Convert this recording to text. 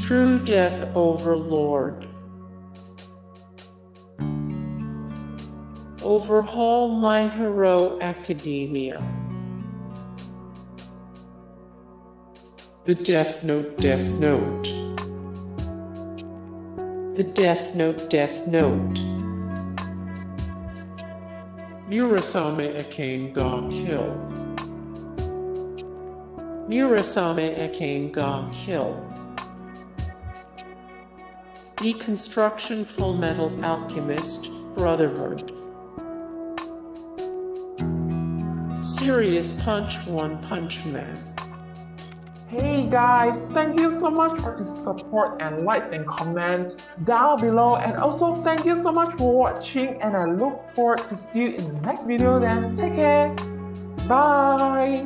True Death Overlord. Overhaul My Hero Academia. The Death Note, Death Note. The Death Note, Death Note. Murasame Akame ga kill. Murasame Akame ga kill. Deconstruction, Fullmetal, Alchemist, Brotherhood. Serious Punch, One Punch Man. Hey guys, thank you so much for the support and likes and comments down below, and also thank you so much for watching, and I look forward to see you in the next video. Then take care, bye.